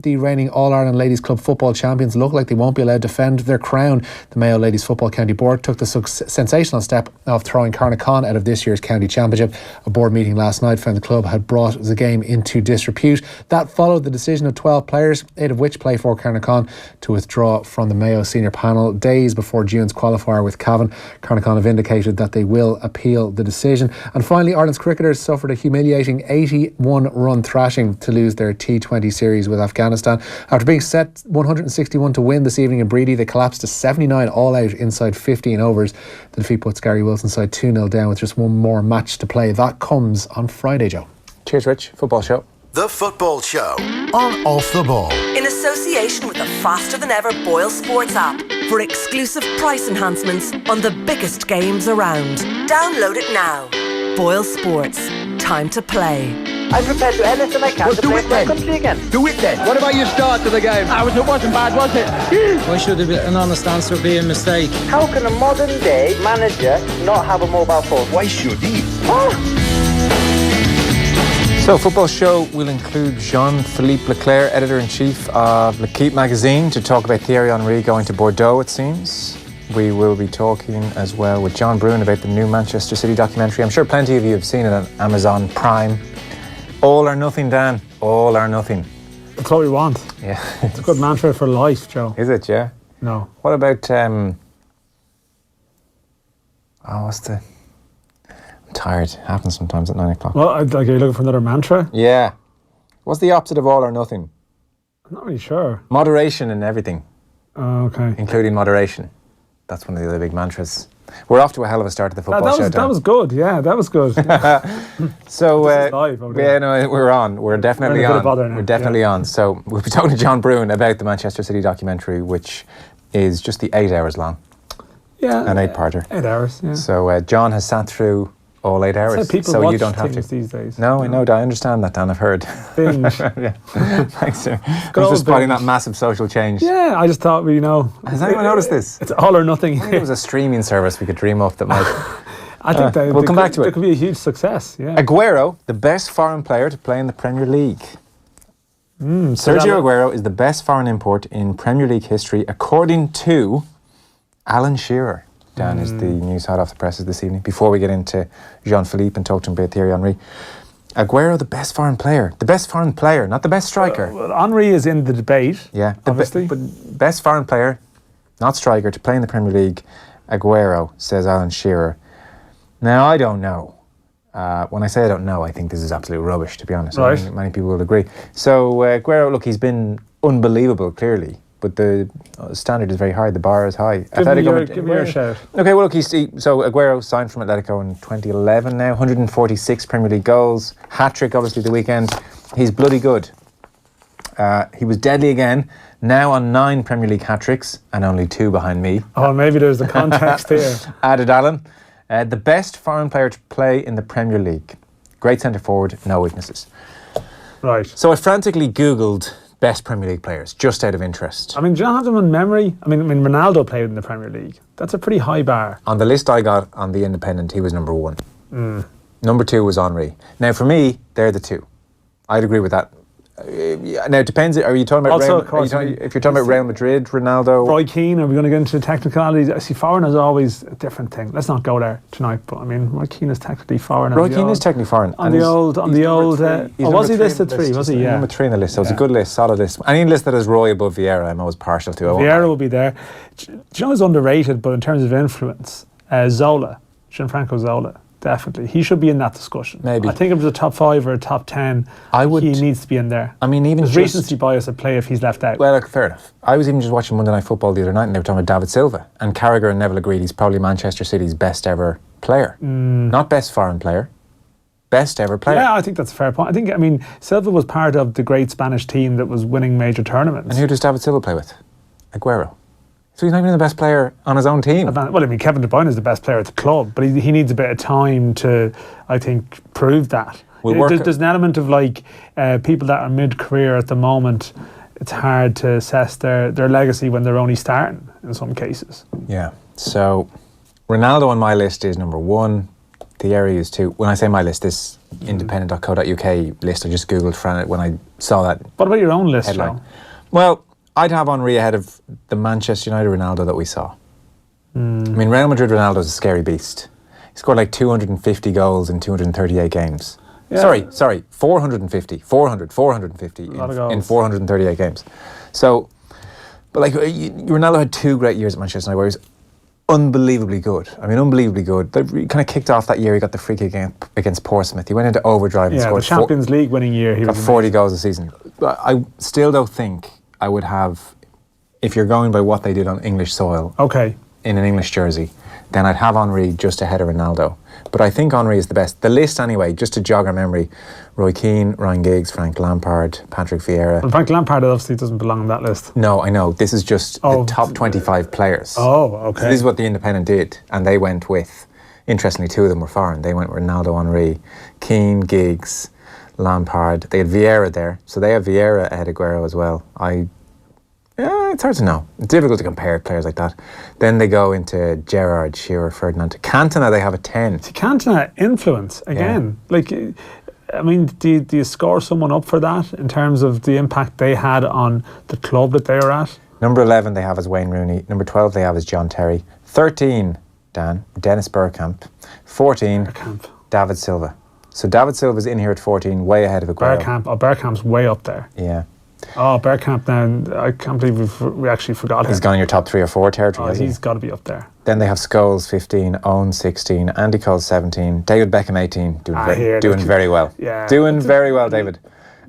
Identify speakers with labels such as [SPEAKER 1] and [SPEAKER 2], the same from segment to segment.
[SPEAKER 1] The reigning All-Ireland Ladies Club football champions look like they won't be allowed to defend their crown. The Mayo Ladies Football County Board took the sensational step of throwing Carnacon out of this year's county championship. A board meeting last night found the club had brought the game into disrepute. That followed the decision of 12 players, 8 of which play for Carnacon, to withdraw from the Mayo senior panel days before June's qualifier with Cavan. Carnacon have indicated that they will appeal the decision. And finally, Ireland's cricketers suffered a humiliating 81-run thrashing to lose their T20 series with Afghanistan. After being set 161 to win this evening in Breedy, they collapsed to 79 all out inside 15 overs. The defeat puts Gary Wilson's side 2-0 down with just one more match to play. That comes on Friday, Joe.
[SPEAKER 2] Cheers, Rich. Football Show.
[SPEAKER 3] The Football Show on Off The Ball.
[SPEAKER 4] In association with the faster than ever Boyle Sports app for exclusive price enhancements on the biggest games around. Download it now. Boyle Sports. Time to play.
[SPEAKER 5] I'm prepared to do anything I can to play for my country again.
[SPEAKER 6] Do it then. What about your start to the game?
[SPEAKER 5] It wasn't bad, was it?
[SPEAKER 7] Why should an honest answer be a mistake?
[SPEAKER 5] How can a modern day manager not have a mobile phone?
[SPEAKER 6] Why should he?
[SPEAKER 2] So, Football Show will include Jean-Philippe Leclaire, Editor-in-Chief of L'Equipe magazine, to talk about Thierry Henry going to Bordeaux, it seems. We will be talking as well with John Brewin about the new Manchester City documentary. I'm sure plenty of you have seen it on Amazon Prime. All or nothing, Dan. All or nothing.
[SPEAKER 1] That's what we want.
[SPEAKER 2] Yeah.
[SPEAKER 1] It's a good mantra for life, Joe.
[SPEAKER 2] Is it, yeah?
[SPEAKER 1] No.
[SPEAKER 2] What about, I'm tired. It happens sometimes at 9 o'clock.
[SPEAKER 1] Well, are you looking for another mantra?
[SPEAKER 2] Yeah. What's the opposite of all or nothing?
[SPEAKER 1] I'm not really sure.
[SPEAKER 2] Moderation in everything.
[SPEAKER 1] Oh, okay.
[SPEAKER 2] Including moderation. That's one of the other big mantras. We're off to a hell of a start to the football show.
[SPEAKER 1] That was good. Yeah, that was good.
[SPEAKER 2] So,
[SPEAKER 1] live,
[SPEAKER 2] we're on. We're definitely on. We're definitely on. So we'll be talking to John Brewin about the Manchester City documentary, which is just the 8 hours long.
[SPEAKER 1] Yeah.
[SPEAKER 2] An 8-parter.
[SPEAKER 1] 8 hours, yeah.
[SPEAKER 2] So John has sat through all 8 hours.
[SPEAKER 1] People
[SPEAKER 2] so
[SPEAKER 1] watch
[SPEAKER 2] you don't have to
[SPEAKER 1] these days.
[SPEAKER 2] No, I know. I understand that, Dan. I've heard.
[SPEAKER 1] Binge.
[SPEAKER 2] Yeah. Thanks, sir. Thanks for spotting that massive social change.
[SPEAKER 1] Yeah, I just thought,
[SPEAKER 2] Has anyone noticed this?
[SPEAKER 1] It's all or nothing.
[SPEAKER 2] I think it was a streaming service we could dream of that might.
[SPEAKER 1] I think that
[SPEAKER 2] we'll come back to it.
[SPEAKER 1] It could be a huge success. Yeah.
[SPEAKER 2] Aguero, the best foreign player to play in the Premier League. Sergio Aguero is the best foreign import in Premier League history, according to Alan Shearer. Dan is the news hot off the presses this evening. Before we get into Jean-Philippe and talk to him about Thierry Henry, Aguero, the best foreign player. The best foreign player, not the best striker.
[SPEAKER 1] Well, Henry is in the debate.
[SPEAKER 2] Yeah,
[SPEAKER 1] obviously.
[SPEAKER 2] But best foreign player, not striker, to play in the Premier League, Aguero, says Alan Shearer. Now, I don't know. When I say I don't know, I think this is absolute rubbish, to be honest.
[SPEAKER 1] Right.
[SPEAKER 2] I think many people will agree. So, Aguero, look, he's been unbelievable, clearly. But the standard is very high. The bar is high.
[SPEAKER 1] Give me your shout.
[SPEAKER 2] Okay, well, look, so Aguero signed from Atletico in 2011 now. 146 Premier League goals. Hat-trick, obviously, the weekend. He's bloody good. He was deadly again. Now on 9 Premier League hat-tricks and only 2 behind me.
[SPEAKER 1] Oh, maybe there's a context here.
[SPEAKER 2] Added Alan. The best foreign player to play in the Premier League. Great centre-forward, no weaknesses.
[SPEAKER 1] Right.
[SPEAKER 2] So I frantically Googled best Premier League players, just out of interest.
[SPEAKER 1] I mean, do you not have them in memory? I mean, Ronaldo played in the Premier League. That's a pretty high bar.
[SPEAKER 2] On the list I got on The Independent, he was number 1. Number 2 was Henry. Now, for me, they're the 2. I'd agree with that. Now, it depends. Are you talking about if you're talking about Real Madrid, Ronaldo?
[SPEAKER 1] Roy Keane, are we going to get into technicalities? I see foreign is always a different thing. Let's not go there tonight. But I mean, Roy Keane is technically foreign.
[SPEAKER 2] Roy Keane is technically foreign.
[SPEAKER 1] On the old. Was he listed 3? Was he? Yeah.
[SPEAKER 2] Number 3 on the list. So it's a good list, solid list. Any list that has Roy above Vieira, I'm always partial to.
[SPEAKER 1] Vieira will be there. Do you know who's underrated, but in terms of influence, Zola, Gianfranco Zola. Definitely. He should be in that discussion.
[SPEAKER 2] Maybe.
[SPEAKER 1] I think if it was a top 5 or a top 10, he needs to be in there.
[SPEAKER 2] I mean, even
[SPEAKER 1] there's recency bias at play if he's left out.
[SPEAKER 2] Well, fair enough. I was even just watching Monday Night Football the other night and they were talking about David Silva. And Carragher and Neville agreed he's probably Manchester City's best ever player. Not best foreign player. Best ever player.
[SPEAKER 1] Yeah, I think that's a fair point. I mean, Silva was part of the great Spanish team that was winning major tournaments.
[SPEAKER 2] And who does David Silva play with? Aguero. So he's not even the best player on his own team.
[SPEAKER 1] Well, I mean, Kevin De Bruyne is the best player at the club, but he needs a bit of time to, I think, prove that. There's an element of people that are mid-career at the moment. It's hard to assess their legacy when they're only starting in some cases.
[SPEAKER 2] Yeah. So Ronaldo on my list is number 1. Thierry is 2. When I say my list, this independent.co.uk list. I just googled for it when I saw that.
[SPEAKER 8] What about your own list,
[SPEAKER 2] headline.
[SPEAKER 8] Joe?
[SPEAKER 2] Well, I'd have Henry ahead of the Manchester United Ronaldo that we saw. I mean, Real Madrid Ronaldo's a scary beast. He scored like 250 goals in 238 games.
[SPEAKER 8] Yeah.
[SPEAKER 2] Sorry, 450 in 438 games. So, but like Ronaldo had 2 great years at Manchester United where he was unbelievably good. I mean, unbelievably good. He kind of kicked off that year. He got the free kick against Portsmouth. He went into overdrive and scored
[SPEAKER 8] the Champions League winning year. He
[SPEAKER 2] got 40 goals a season. But I still don't think I would have, if you're going by what they did on English soil, in an English jersey, then I'd have Henry just ahead of Ronaldo. But I think Henry is the best. The list anyway, just to jog our memory, Roy Keane, Ryan Giggs, Frank Lampard, Patrick Vieira.
[SPEAKER 8] Well, Frank Lampard obviously doesn't belong on that list.
[SPEAKER 2] No, I know. This is just the top 25 players.
[SPEAKER 8] Oh, okay.
[SPEAKER 2] So this is what the Independent did. And they went with, interestingly, 2 of them were foreign. They went with Ronaldo, Henry, Keane, Giggs, Lampard. They had Vieira there. So they have Vieira ahead of Aguero as well. It's hard to know. It's difficult to compare players like that. Then they go into Gerrard, Shearer, Ferdinand. Cantona, they have a 10.
[SPEAKER 8] See, Cantona, influence, again. Yeah. Like, I mean, do you score someone up for that in terms of the impact they had on the club that they were at?
[SPEAKER 2] Number 11 they have is Wayne Rooney. Number 12 they have is John Terry. 13, Dan, Dennis Bergkamp. 14, David Silva. So David Silva's in here at 14, way ahead of Aguero.
[SPEAKER 8] Bergkamp's way up there.
[SPEAKER 2] Yeah.
[SPEAKER 8] Oh, Bergkamp now, I can't believe we actually forgot him.
[SPEAKER 2] He's gone in your top 3 or 4 territory.
[SPEAKER 8] He's got to be up there.
[SPEAKER 2] Then they have Scholes 15, Owen 16, Andy Cole 17, David Beckham 18, doing very well.
[SPEAKER 8] Yeah.
[SPEAKER 2] Doing very well, David.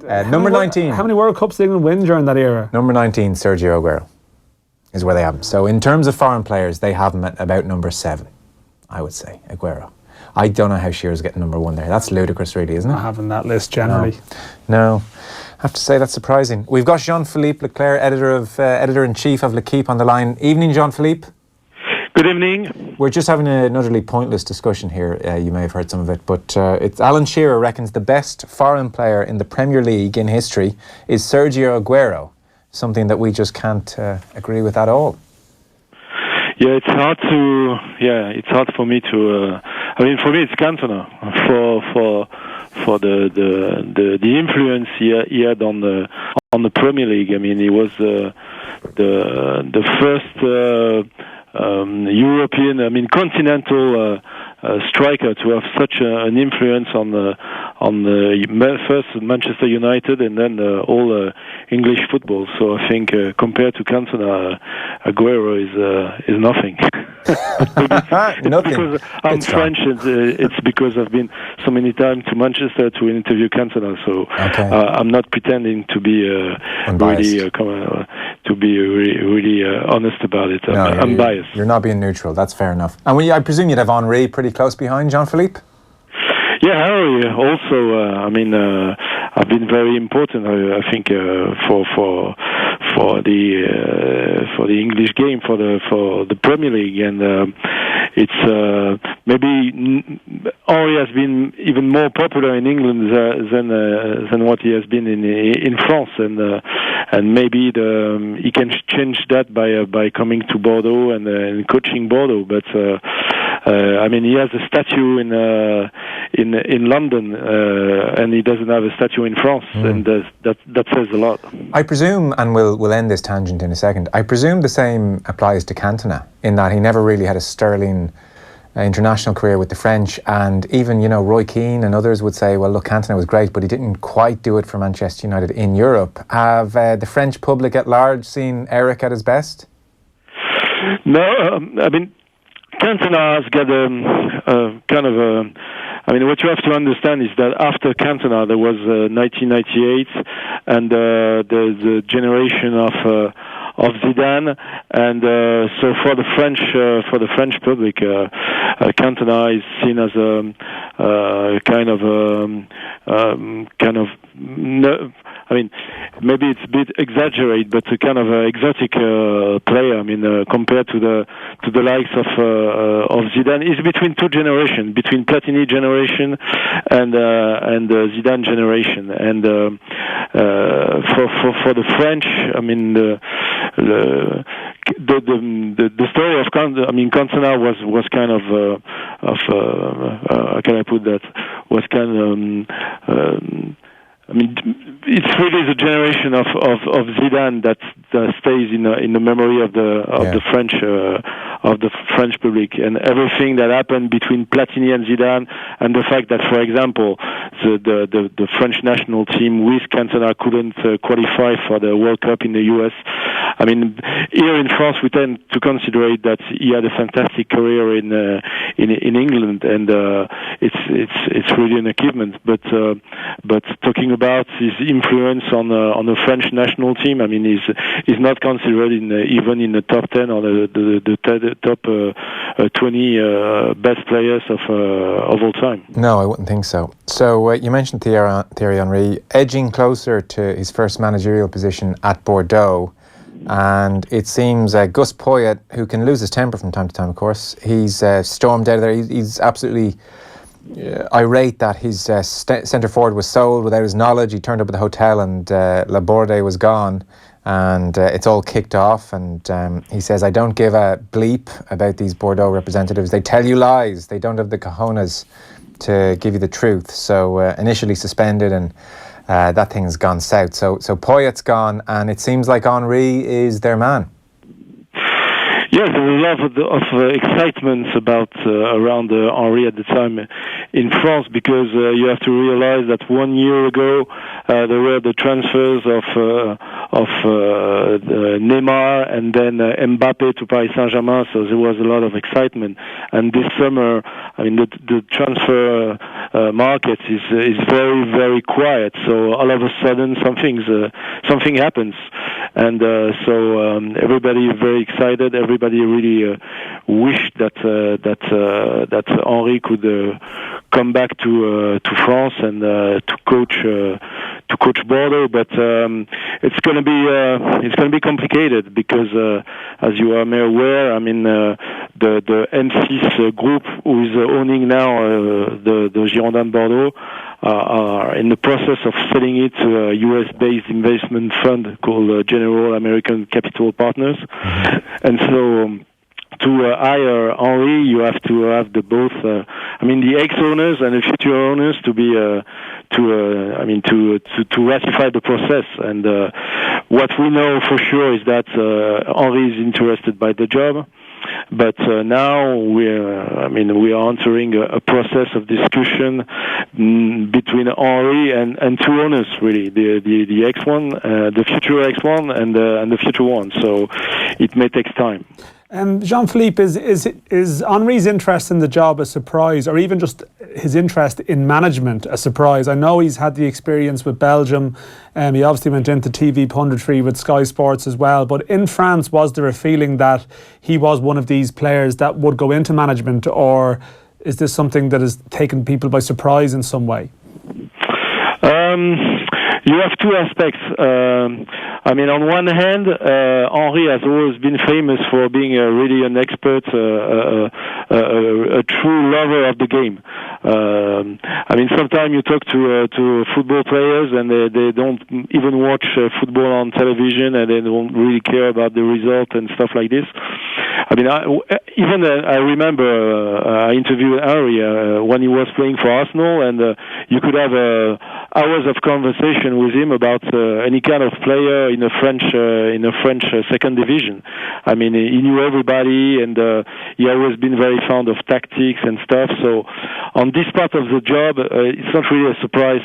[SPEAKER 2] Number 19.
[SPEAKER 8] How many World Cups did England win during that era?
[SPEAKER 2] Number 19, Sergio Aguero, is where they have him. So in terms of foreign players, they have him at about number 7, I would say, Aguero. I don't know how Shearer's getting number 1 there. That's ludicrous, really, isn't it?
[SPEAKER 8] Not having that list generally.
[SPEAKER 2] No. I have to say that's surprising. We've got Jean-Philippe Leclaire, editor-in-chief of L'Equipe on the line. Evening, Jean-Philippe.
[SPEAKER 9] Good evening.
[SPEAKER 2] We're just having an utterly pointless discussion here. You may have heard some of it, but it's Alan Shearer reckons the best foreign player in the Premier League in history is Sergio Aguero. Something that we just can't agree with at all.
[SPEAKER 9] Yeah, it's hard for me to. I mean, for me, it's Cantona for the influence he had on the Premier League. I mean, he was the first European, I mean, continental striker to have such an influence on the first Manchester United and then all English football. So I think compared to Cantona, Aguero is nothing.
[SPEAKER 2] Nothing.
[SPEAKER 9] Because I'm French, and it's because I've been so many times to Manchester to interview Cantona. So I'm not pretending to be really honest about it. I'm biased.
[SPEAKER 2] You're not being neutral. That's fair enough. And I presume you'd have Henry pretty close behind Jean-Philippe?
[SPEAKER 9] Yeah, Henry also. I mean, have been very important. I think for the English game, for the Premier League, and it's maybe Henry has been even more popular in England than what he has been in France, and maybe he can change that by coming to Bordeaux and coaching Bordeaux, but. I mean, he has a statue in London, and he doesn't have a statue in France, and that says a lot.
[SPEAKER 2] I presume, and we'll end this tangent in a second. I presume the same applies to Cantona, in that he never really had a sterling international career with the French, and even Roy Keane and others would say, well, look, Cantona was great, but he didn't quite do it for Manchester United in Europe. Have the French public at large seen Eric at his best?
[SPEAKER 9] No, I mean. Cantona has got a kind of a. I mean, what you have to understand is that after Cantona, there was 1998, and the generation of Zidane, and so for the French public, Cantona is seen as a kind of. I mean, maybe it's a bit exaggerated, but a kind of exotic player. I mean, compared to the likes of Zidane, he's between two generations, between Platini generation and Zidane generation. And for the French, I mean, the story of Cantona was kind of how can I put that? kind of. I mean, it's really the generation of Zidane that stays in the memory of the French public, and everything that happened between Platini and Zidane, and the fact that, for example, the French national team with Cantona couldn't qualify for the World Cup in the US. I mean, here in France we tend to consider it that he had a fantastic career in England, and it's really an achievement. But talking about his influence on the French national team, I mean, he's not considered even in the top 10 or the top 20 best players of all time.
[SPEAKER 2] No, I wouldn't think so. So you mentioned Thierry Henry edging closer to his first managerial position at Bordeaux. And it seems Gus Poyet, who can lose his temper from time to time, of course, he's stormed out of there. He's absolutely irate that his centre forward was sold without his knowledge. He turned up at the hotel and Laborde was gone, and it's all kicked off. And he says, I don't give a bleep about these Bordeaux representatives. They tell you lies. They don't have the cojones to give you the truth. So initially suspended, and that thing's gone south. So Poyet's gone, and it seems like Henry is their man.
[SPEAKER 9] Yes, there was a lot of excitement around Henry at the time in France, because you have to realize that 1 year ago there were the transfers of Neymar and then Mbappe to Paris Saint-Germain, so there was a lot of excitement. And this summer, I mean, the transfer market is very, very quiet. So all of a sudden, something happens, and so everybody is very excited. Everybody really wished that Henry could come back to France and to coach Bordeaux, but it's going to be complicated because, as you are aware, I mean, the M6 group, who is owning now the Girondins Bordeaux, are in the process of selling it to a US-based investment fund called General American Capital Partners, and so. To hire Henry, you have to have the both. The ex-owners and the future owners to be to ratify the process. And what we know for sure is that Henry is interested by the job. But now we are entering a process of discussion between Henry and two owners, really, the X one, the future X one, and the future one. So it may take time.
[SPEAKER 8] Jean-Philippe, is Henry's interest in the job a surprise, or even just his interest in management a surprise? I know he's had the experience with Belgium. He obviously went into TV punditry with Sky Sports as well. But in France, was there a feeling that he was one of these players that would go into management, or is this something that has taken people by surprise in some way?
[SPEAKER 9] You have two aspects. On one hand, Henry has always been famous for being really an expert, a true lover of the game. Sometimes you talk to football players and they don't even watch football on television, and they don't really care about the result and stuff like this. I remember I interviewed Henry when he was playing for Arsenal, and you could have hours of conversation with him about any kind of player in a French second division. He knew everybody, and he always been very fond of tactics and stuff. So on this part of the job, it's not really a surprise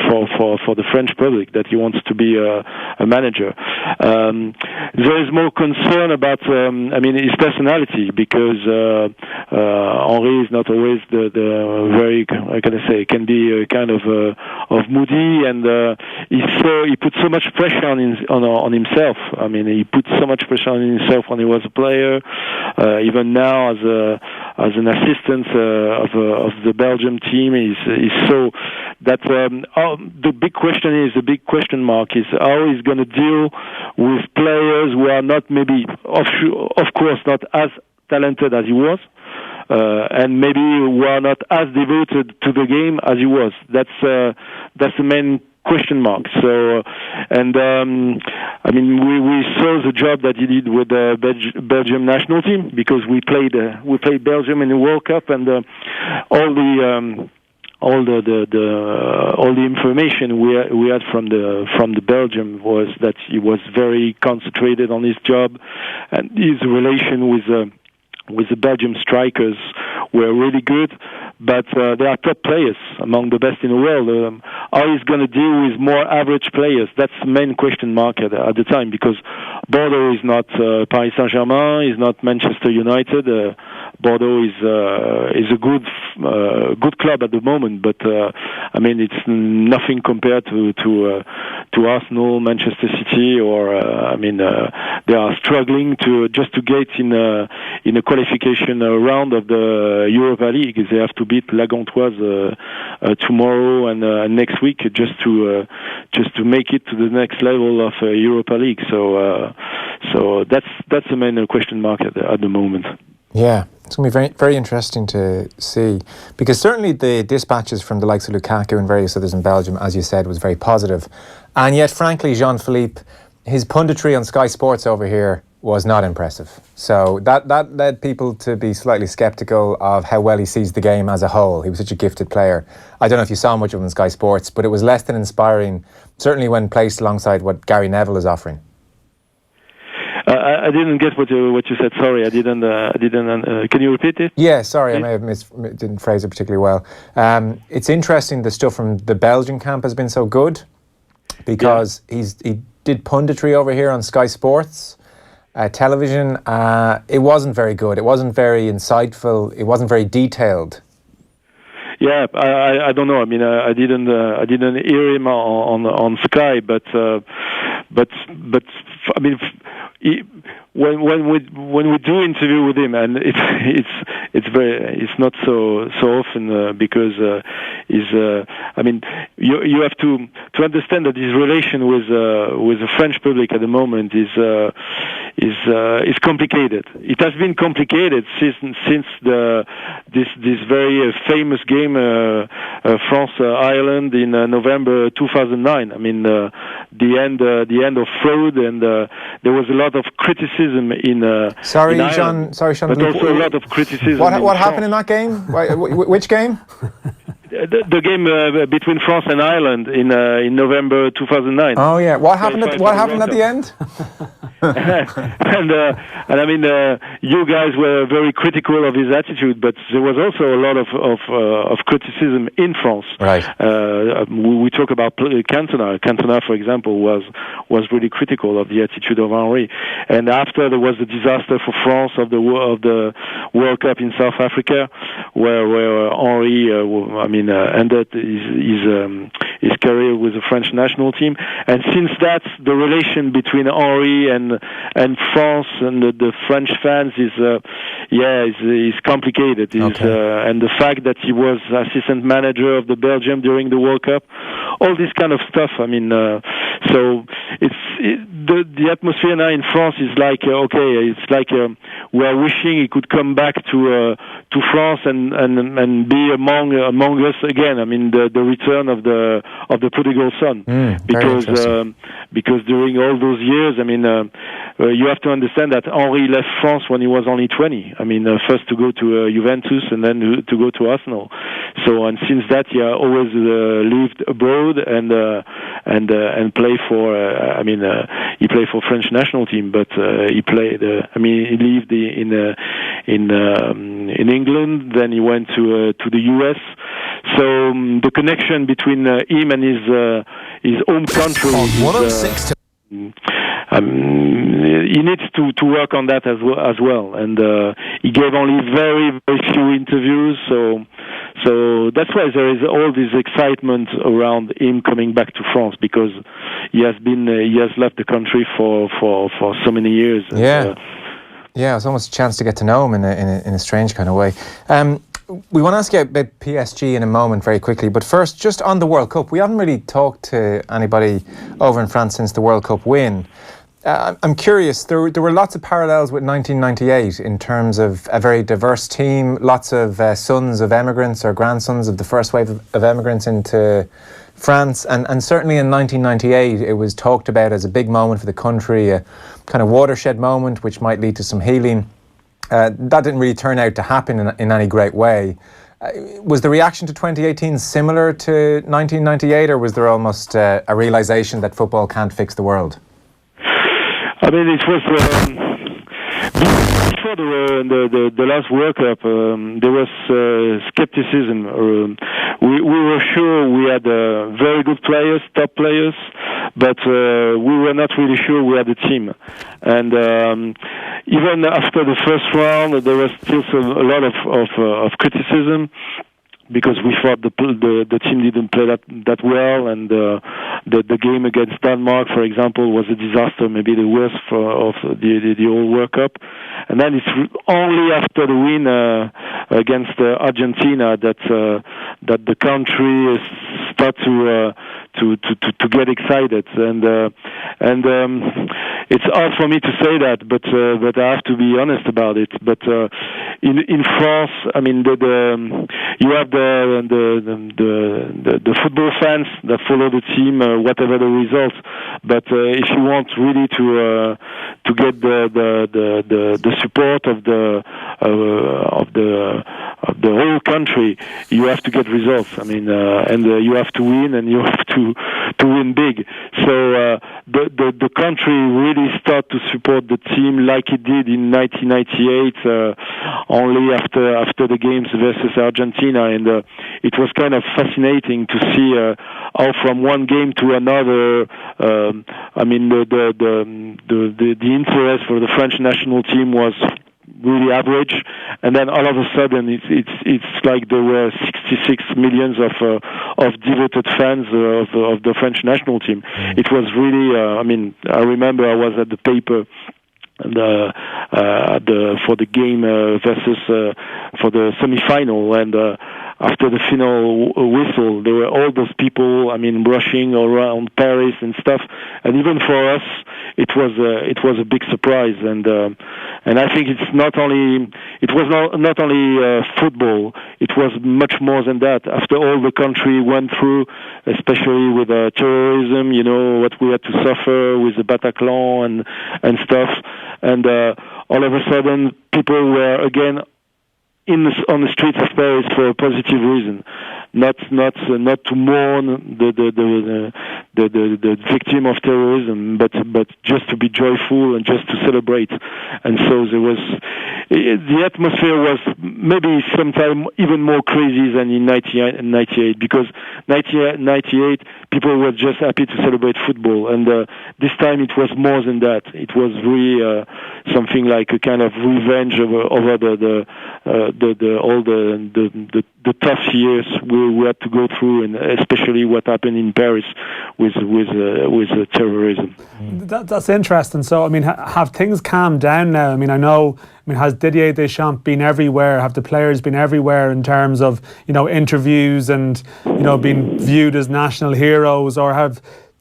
[SPEAKER 9] for the French public that he wants to be a manager. There is more concern about his personality, because Henry is not always the very, how can I say, can be kind of moody, and he put so much pressure on himself. He put so much pressure on himself when he was a player, even now as an assistant of the Belgium team. Is so that the big question mark is how he's going to deal with players who are not, maybe of course not as talented as he was, and maybe who are not as devoted to the game as he was. That's the main question mark. So, and we saw the job that he did with the Belgium national team, because we played Belgium in the World Cup, and all the information we had from the Belgium was that he was very concentrated on his job, and his relation with the Belgium strikers were really good, but they are top players, among the best in the world. How he's going to deal with more average players? That's the main question mark at the time, because Bordeaux is not Paris Saint-Germain, is not Manchester United. Bordeaux is a good club at the moment, but I mean it's nothing compared to Arsenal, Manchester City, or they are struggling to get in a qualification round of the Europa League. They have to beat La Gantoise tomorrow and next week just to make it to the next level of Europa League. So that's the main question mark at the moment.
[SPEAKER 2] Yeah, it's going to be very, very interesting to see, because certainly the dispatches from the likes of Lukaku and various others in Belgium, as you said, was very positive. And yet, frankly, Jean-Philippe, his punditry on Sky Sports over here was not impressive. So that led people to be slightly sceptical of how well he sees the game as a whole. He was such a gifted player. I don't know if you saw much of him on Sky Sports, but it was less than inspiring, certainly when placed alongside what Gary Neville is offering.
[SPEAKER 9] I didn't get what you said. Sorry, I didn't. Can you repeat it?
[SPEAKER 2] Yeah, sorry, I may have didn't phrase it particularly well. It's interesting the stuff from the Belgian camp has been so good, because he did punditry over here on Sky Sports television. It wasn't very good. It wasn't very insightful. It wasn't very detailed.
[SPEAKER 9] Yeah, I don't know. I mean, I didn't hear him on Sky, but I mean, when we do interview with him, and it's not so often because I mean, you have to understand that his relation with the French public at the moment is complicated. It has been complicated since this very famous game France Ireland in November 2009. I mean, the end of fraud, and there was a lot of criticism in Ireland,
[SPEAKER 2] Sean,
[SPEAKER 9] but also a lot of criticism.
[SPEAKER 2] What happened in that game? Which game?
[SPEAKER 9] The game between France and Ireland in November 2009.
[SPEAKER 2] Oh yeah, what happened at the end?
[SPEAKER 9] and I mean, you guys were very critical of his attitude, but there was also a lot of criticism in France.
[SPEAKER 2] Right.
[SPEAKER 9] We talk about Cantona. Cantona, for example, was really critical of the attitude of Henry. And after there was the disaster for France of the World Cup in South Africa, where Henry, ended his career with the French national team. And since that, the relation between Henry and France and the French fans is complicated. And the fact that he was assistant manager of the Belgium during the World Cup, all this kind of stuff. I mean, so the atmosphere now in France is like we are wishing he could come back to France and be among us again. I mean, the return of the prodigal son, because during all those years, I mean, you have to understand that Henry left France when he was only 20. I mean, first to go to Juventus and then to go to Arsenal. So, and since that, he always lived abroad and play for. He played for French national team, but he played. He lived in England. Then he went to the US. So the connection between him and his home country. He needs to work on that as well, and he gave only very, very few interviews, so that's why there is all this excitement around him coming back to France, because he has left the country for so many years.
[SPEAKER 2] Yeah, it's almost a chance to get to know him in a strange kind of way. We want to ask you about PSG in a moment very quickly, but first, just on the World Cup, we haven't really talked to anybody over in France since the World Cup win. I'm curious, there were lots of parallels with 1998 in terms of a very diverse team, lots of sons of emigrants or grandsons of the first wave of emigrants into France, and certainly in 1998 it was talked about as a big moment for the country, a kind of watershed moment which might lead to some healing. That didn't really turn out to happen in any great way. Was the reaction to 2018 similar to 1998, or was there almost a realisation that football can't fix the world?
[SPEAKER 9] I mean, it was before the last World Cup. There was skepticism. We were sure we had very good players, top players, but we were not really sure we had a team. And even after the first round, there was still a lot of criticism, because we thought the team didn't play that well, and the game against Denmark, for example, was a disaster, maybe the worst of the whole World Cup. And then it's only after the win against Argentina that the country start to get excited, and it's hard for me to say that, but I have to be honest about it. But in France, I mean, you have the football fans that follow the team, whatever the results. But if you want really to get the support of the whole country, you have to get results. I mean, and you have to win, and you have to win big. So the country really started to support the team like it did in 1998, only after the games versus Argentina, and it was kind of fascinating to see how from one game to another. I mean, the interest for the French national team was really average, and then all of a sudden it's like there were 66 millions of devoted fans of the French national team. It was really I mean, I remember I was at the paper for the game versus for the semi-final, and after the final whistle, there were all those people, I mean, rushing around Paris and stuff. And even for us, it was a big surprise. And I think it was not only football. It was much more than that. After all the country went through, especially with terrorism, you know, what we had to suffer with the Bataclan and stuff. And all of a sudden, people were again on the streets of Paris for a positive reason, not to mourn the victim of terrorism, but just to be joyful and just to celebrate. And so the atmosphere was maybe sometimes even more crazy than in 1998, because 1998 people were just happy to celebrate football, and this time it was more than that. It was really something like a kind of revenge over all the tough years we had to go through, and especially what happened in Paris with terrorism.
[SPEAKER 8] That's interesting. So, I mean, have things calmed down now? I mean, has Didier Deschamps been everywhere? Have the players been everywhere in terms of, you know, interviews and, you know, being viewed as national heroes? Or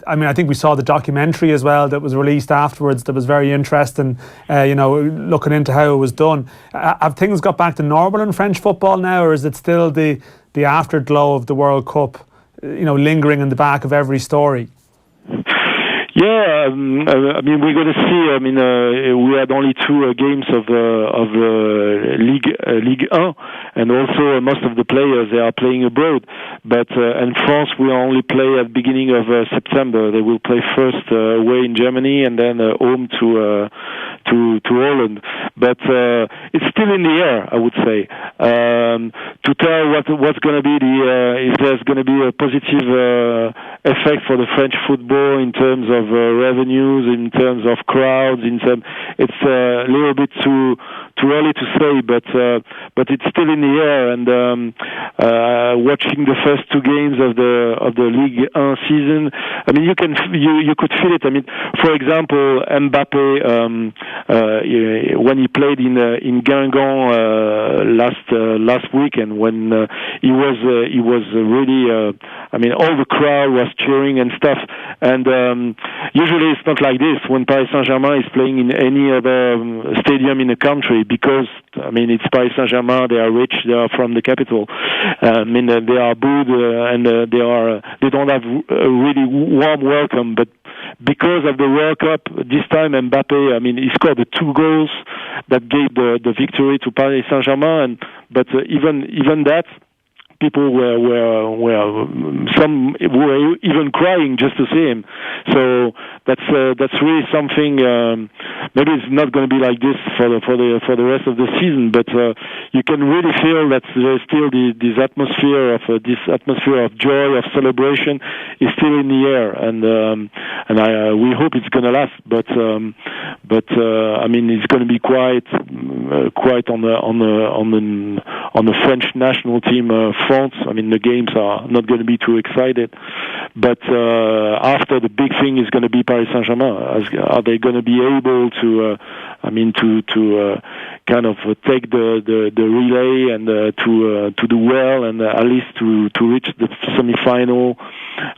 [SPEAKER 8] I think we saw the documentary as well that was released afterwards that was very interesting, you know, looking into how it was done. Have things got back to normal in French football now, or is it still the afterglow of the World Cup, you know, lingering in the back of every story?
[SPEAKER 9] Yeah, I mean, we're going to see. I mean, we had only 2 games of Ligue 1, and also most of the players, they are playing abroad. But in France, we only play at the beginning of September. They will play first away in Germany, and then home to Holland. But it's still in the air, I would say, to tell what's going to be if there's going to be a positive effect for the French football in terms of revenues, in terms of crowds, it's a little bit too early to say, but it's still in the air. And watching the first 2 games of the Ligue 1 season, I mean, you could feel it. I mean, for example, Mbappé, when he played in Guingamp last weekend, when he was really, I mean, all the crowd was cheering and stuff. And usually it's not like this when Paris Saint-Germain is playing in any other stadium in the country, because, I mean, it's Paris Saint-Germain, they are rich, they are from the capital. I mean, they are booed, and they don't have a really warm welcome. But because of the World Cup, this time Mbappé, I mean, he scored the 2 goals that gave the victory to Paris Saint-Germain. But even that, people were some were even crying just to see him. So that's really something. Maybe it's not going to be like this for the rest of the season, but you can really feel that there's still this atmosphere of joy, of celebration is still in the air, and we hope it's going to last. But I mean, it's going to be quite on the French national team front. I mean, the games are not going to be too excited, but after the big thing is going to be Paris Saint-Germain. Are they going to be able to kind of take the relay and to do well and at least to reach the semi-final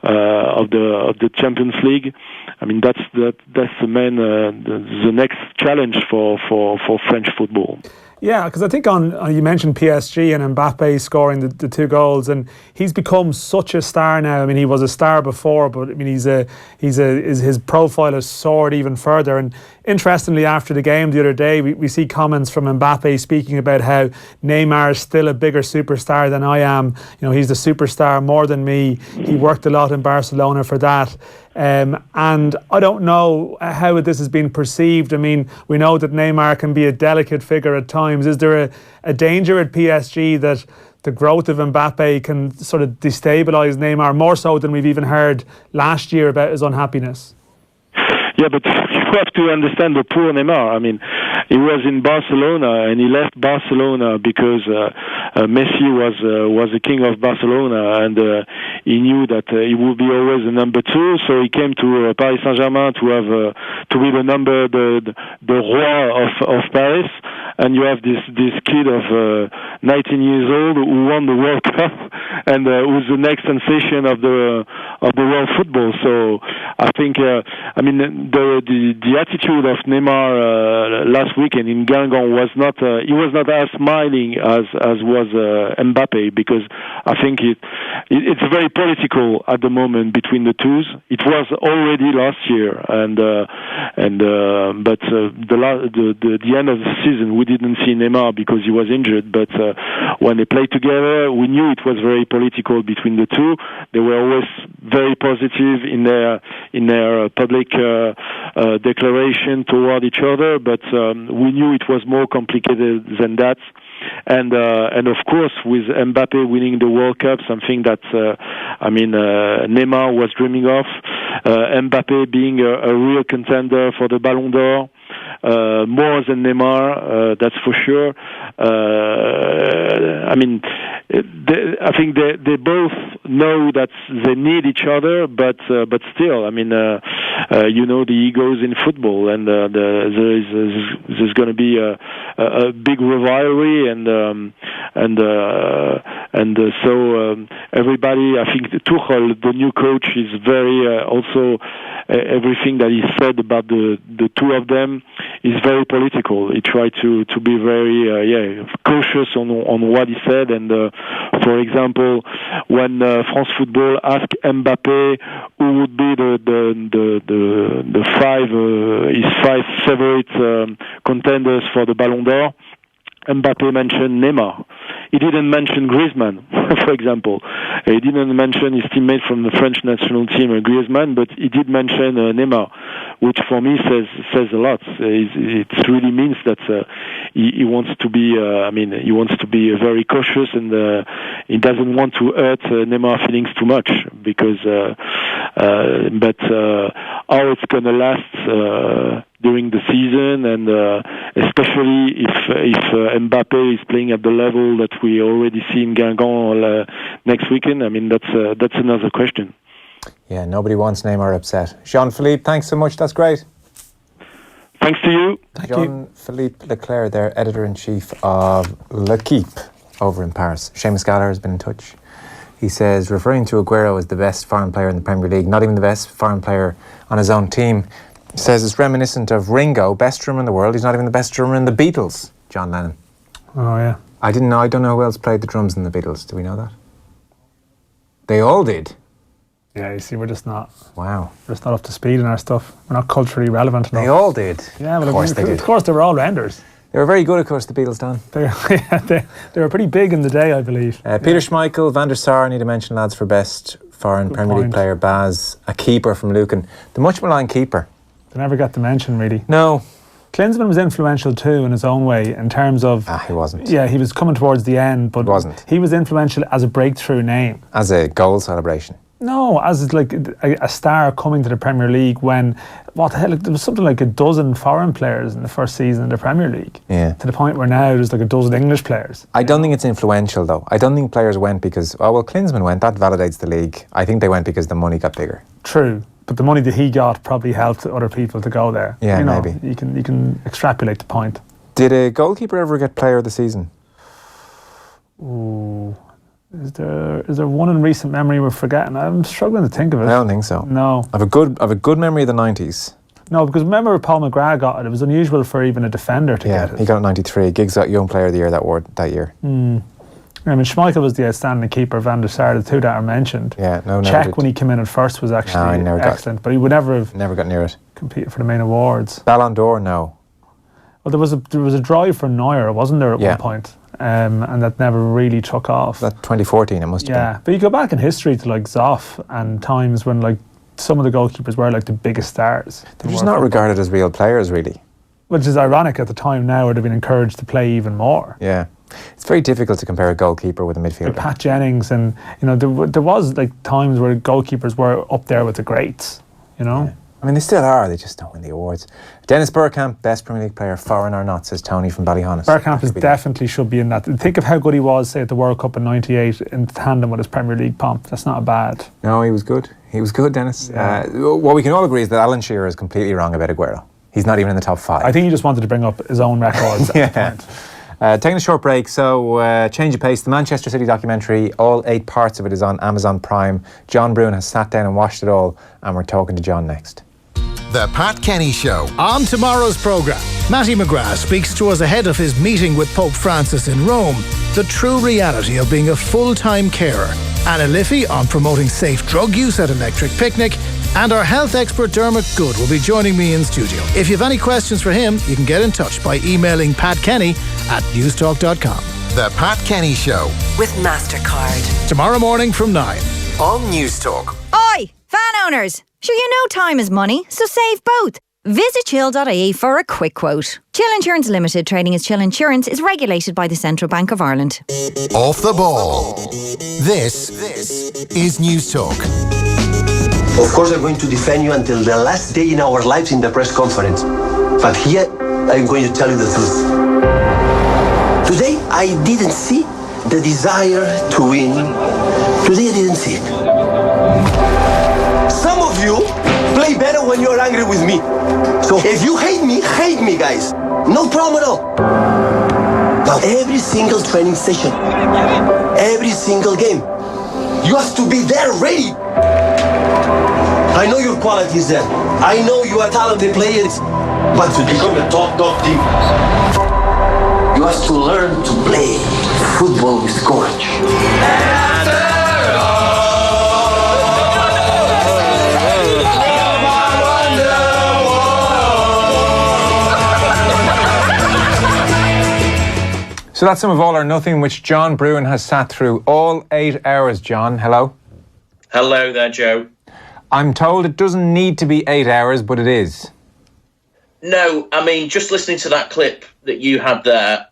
[SPEAKER 9] of the Champions League? I mean, that's the next challenge for French football.
[SPEAKER 8] Yeah, because I think you mentioned PSG and Mbappe scoring the 2 goals, and he's become such a star now. I mean, he was a star before, but I mean, his profile has soared even further. And interestingly, after the game the other day, we see comments from Mbappe speaking about how Neymar is still a bigger superstar than I am. You know, he's the superstar more than me. He worked a lot in Barcelona for that. And I don't know how this has been perceived. I mean, we know that Neymar can be a delicate figure at times. Is there a danger at PSG that the growth of Mbappe can sort of destabilise Neymar more so than we've even heard last year about his unhappiness?
[SPEAKER 9] Yeah, but you have to understand the poor Neymar. I mean, he was in Barcelona and he left Barcelona because Messi was the king of Barcelona, and he knew that he would be always the number 2. So he came to Paris Saint-Germain to be the roi of Paris. And you have this kid of 19 years old who won the World Cup and who's the next sensation of the world football. So I think the attitude of Neymar last weekend in Guingamp was not he was not as smiling as was Mbappe, because I think it's very political at the moment between the two. It was already last year, but the end of the season we didn't see Neymar because he was injured. But when they played together, we knew it was very political between the two. They were always very positive in their public declaration toward each other, but we knew it was more complicated than that. And of course, with Mbappe winning the World Cup, something that Neymar was dreaming of, Mbappe being a real contender for the Ballon d'Or, more than Neymar, that's for sure. I think they both know that they need each other, but still, the egos in football, and there's going to be a big rivalry, so everybody. I think Tuchel, the new coach, is very also everything that he said about the two of them is very political. He tried to be very cautious on what he said, and for example, when France Football asked Mbappe who would be the five favorite contenders for the Ballon d'Or, Mbappe mentioned Neymar. He didn't mention Griezmann, for example. He didn't mention his teammate from the French national team, Griezmann, but he did mention Neymar, which for me says a lot. It really means that he wants to be. He wants to be very cautious, and he doesn't want to hurt Neymar feelings too much. Because, but how it's going to last during the season, and especially if Mbappe is playing at the level that we already see in Guingamp next weekend, that's another question.
[SPEAKER 2] Yeah, nobody wants Neymar upset. Jean-Philippe, thanks so much. That's great.
[SPEAKER 9] Thanks to you.
[SPEAKER 2] Jean-Philippe Leclaire, their editor-in-chief of L'Equipe over in Paris. Seamus Gallagher has been in touch. He says, referring to Aguero as the best foreign player in the Premier League, not even the best foreign player on his own team, he says it's reminiscent of Ringo, best drummer in the world. He's not even the best drummer in the Beatles, John Lennon.
[SPEAKER 8] Oh, yeah.
[SPEAKER 2] I didn't know. I don't know who else played the drums in the Beatles. Do we know that? They all did.
[SPEAKER 8] Yeah, you see, we're just not.
[SPEAKER 2] Wow.
[SPEAKER 8] We're just not up to speed in our stuff. We're not culturally relevant enough.
[SPEAKER 2] They all did.
[SPEAKER 8] Yeah, well,
[SPEAKER 2] of course they did.
[SPEAKER 8] Of course, they were all rounders.
[SPEAKER 2] They were very good, of course, the Beatles, Dan.
[SPEAKER 8] They were pretty big in the day, I believe.
[SPEAKER 2] Peter Schmeichel, Van der Sar, need to mention, lads, for best foreign Premier League player. Baz, a keeper from Lucan. The much maligned keeper.
[SPEAKER 8] They never got to mention, really.
[SPEAKER 2] No.
[SPEAKER 8] Klinsmann was influential too in his own way in terms of...
[SPEAKER 2] he wasn't.
[SPEAKER 8] Yeah, he was coming towards the end, but
[SPEAKER 2] wasn't.
[SPEAKER 8] He was influential as a breakthrough name.
[SPEAKER 2] As a goal celebration.
[SPEAKER 8] No, as like a star coming to the Premier League when, what the hell, there was something like a dozen foreign players in the first season in the Premier League.
[SPEAKER 2] Yeah.
[SPEAKER 8] To the point where now there's like a dozen English players.
[SPEAKER 2] I don't think it's influential though. I don't think players went because, Klinsmann went, that validates the league. I think they went because the money got bigger.
[SPEAKER 8] True. But the money that he got probably helped other people to go there.
[SPEAKER 2] Yeah, maybe.
[SPEAKER 8] You can extrapolate the point.
[SPEAKER 2] Did a goalkeeper ever get player of the season?
[SPEAKER 8] Ooh. Is there one in recent memory we're forgetting? I'm struggling to think of it.
[SPEAKER 2] I don't think so.
[SPEAKER 8] No.
[SPEAKER 2] I've a good memory of the 90s.
[SPEAKER 8] No, because remember Paul McGrath got it. It was unusual for even a defender to get it.
[SPEAKER 2] Yeah, he got it 93. Giggs got Young Player of the Year that year.
[SPEAKER 8] I mean, Schmeichel was the outstanding keeper. Van der Sar, the two that are mentioned.
[SPEAKER 2] Yeah, no,
[SPEAKER 8] Czech when he came in at first was actually excellent, but he would never
[SPEAKER 2] got near it.
[SPEAKER 8] Competed for the main awards.
[SPEAKER 2] Ballon d'Or, no.
[SPEAKER 8] Well, there was a drive for Neuer, wasn't there, at one point? And that never really took off.
[SPEAKER 2] That 2014, it must have been.
[SPEAKER 8] Yeah, but you go back in history to like Zoff and times when like some of the goalkeepers were like the biggest stars.
[SPEAKER 2] They're just not regarded as real players, really.
[SPEAKER 8] Which is ironic at the time now, where they've been encouraged to play even more.
[SPEAKER 2] Yeah. It's very difficult to compare a goalkeeper with a midfielder.
[SPEAKER 8] Like Pat Jennings, and there was like times where goalkeepers were up there with the greats,
[SPEAKER 2] Yeah. I mean, they still are, they just don't win the awards. Dennis Bergkamp, best Premier League player, foreign or not, says Tony from Ballyhonest.
[SPEAKER 8] Bergkamp definitely should be in that. Think of how good he was, say, at the World Cup in '98 in tandem with his Premier League pomp. That's not bad.
[SPEAKER 2] No, he was good. He was good, Dennis.
[SPEAKER 8] Yeah.
[SPEAKER 2] What we can all agree is that Alan Shearer is completely wrong about Aguero. He's not even in the top 5.
[SPEAKER 8] I think he just wanted to bring up his own records at the point.
[SPEAKER 2] Taking a short break, so change of pace. The Manchester City documentary, all 8 parts of it is on Amazon Prime. John Brewin has sat down and watched it all, and we're talking to John next.
[SPEAKER 3] The Pat Kenny Show.
[SPEAKER 10] On tomorrow's programme, Matty McGrath speaks to us ahead of his meeting with Pope Francis in Rome, the true reality of being a full-time carer. Anna Liffey on promoting safe drug use at Electric Picnic, and our health expert Dermot Good will be joining me in studio. If you have any questions for him, you can get in touch by emailing patkenny@newstalk.com.
[SPEAKER 3] The Pat Kenny Show.
[SPEAKER 4] With MasterCard.
[SPEAKER 10] Tomorrow morning from 9.
[SPEAKER 3] On News Talk.
[SPEAKER 11] Oi, fan owners! Sure you know time is money, so save both. Visit chill.ie for a quick quote. Chill Insurance Limited, trading as Chill Insurance, is regulated by the Central Bank of Ireland.
[SPEAKER 3] Off the ball. This is News Talk.
[SPEAKER 12] Of course, I'm going to defend you until the last day in our lives in the press conference. But here, I'm going to tell you the truth. Today, I didn't see the desire to win. Today, I didn't see it. Some of you play better when you're angry with me. So if you hate me, guys. No problem at all. But every single training session, every single game, you have to be there ready. I know your quality is there. I know you are talented players. But to become a top team, you have to learn to play football with courage.
[SPEAKER 2] So that's some of All or Nothing, which John Brewin has sat through all 8 hours. John, hello.
[SPEAKER 13] Hello there, Joe.
[SPEAKER 2] I'm told it doesn't need to be 8 hours, but it is.
[SPEAKER 13] No, I mean, just listening to that clip that you had there,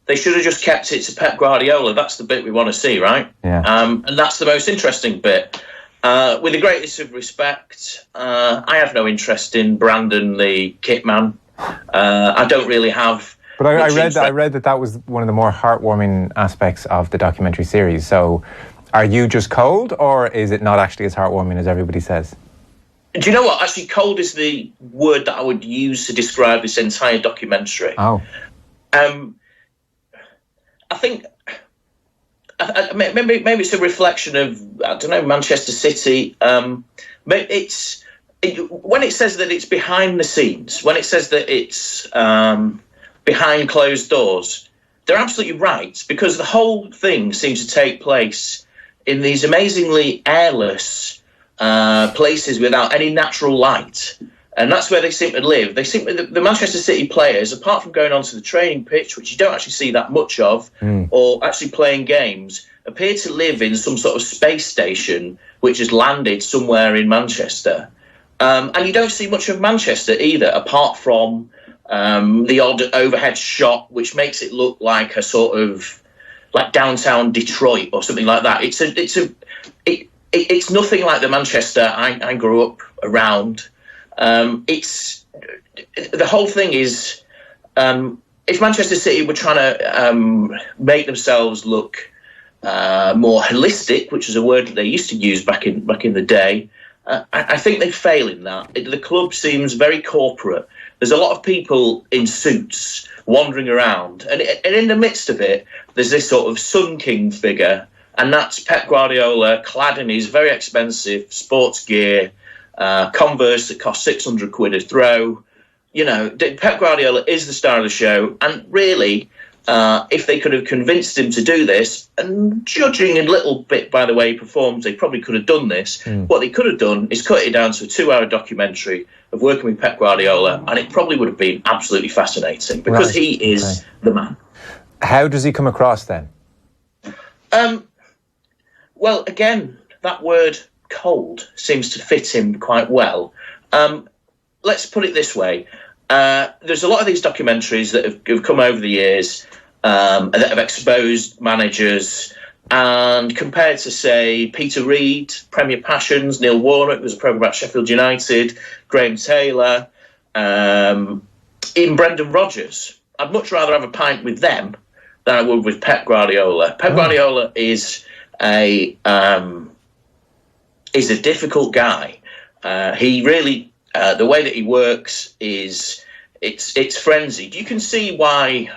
[SPEAKER 13] they should have just kept it to Pep Guardiola. That's the bit we want to see, right?
[SPEAKER 2] Yeah.
[SPEAKER 13] And that's the most interesting bit. With the greatest of respect, I have no interest in Brandon, the kit man. I don't really have...
[SPEAKER 2] But I read that was one of the more heartwarming aspects of the documentary series. So are you just cold, or is it not actually as heartwarming as everybody says?
[SPEAKER 13] Do you know what? Actually, cold is the word that I would use to describe this entire documentary.
[SPEAKER 2] Oh.
[SPEAKER 13] I think maybe it's a reflection of, I don't know, Manchester City. When it says that it's behind the scenes, when it says that it's behind closed doors, they're absolutely right, because the whole thing seems to take place in these amazingly airless places without any natural light. And that's where they seem to live. They seem the Manchester City players, apart from going onto the training pitch, which you don't actually see that much of, or actually playing games, appear to live in some sort of space station which has landed somewhere in Manchester. And you don't see much of Manchester either, apart from the odd overhead shot, which makes it look like a sort of like downtown Detroit or something like that. It's nothing like the Manchester I grew up around. It's the whole thing is if Manchester City were trying to make themselves look more holistic, which is a word that they used to use back in the day, I think they fail in that. The club seems very corporate. There's a lot of people in suits wandering around, and in the midst of it, there's this sort of Sun King figure, and that's Pep Guardiola, clad in his very expensive sports gear. Converse that cost 600 quid a throw. You know, Pep Guardiola is the star of the show, and really, if they could have convinced him to do this, and judging a little bit by the way he performs, they probably could have done this. What they could have done is cut it down to a 2-hour documentary of working with Pep Guardiola, and it probably would have been absolutely fascinating, because he is the man.
[SPEAKER 2] How does he come across then?
[SPEAKER 13] Well, again, that word cold seems to fit him quite well. Let's put it this way. There's a lot of these documentaries that have come over the years that have exposed managers, and compared to, say, Peter Reid, Premier Passions, Neil Warnock, there's a programme about Sheffield United, Graham Taylor, even Brendan Rodgers. I'd much rather have a pint with them than I would with Pep Guardiola. Pep Guardiola is a difficult guy. He really, the way that he works is it's frenzied. You can see why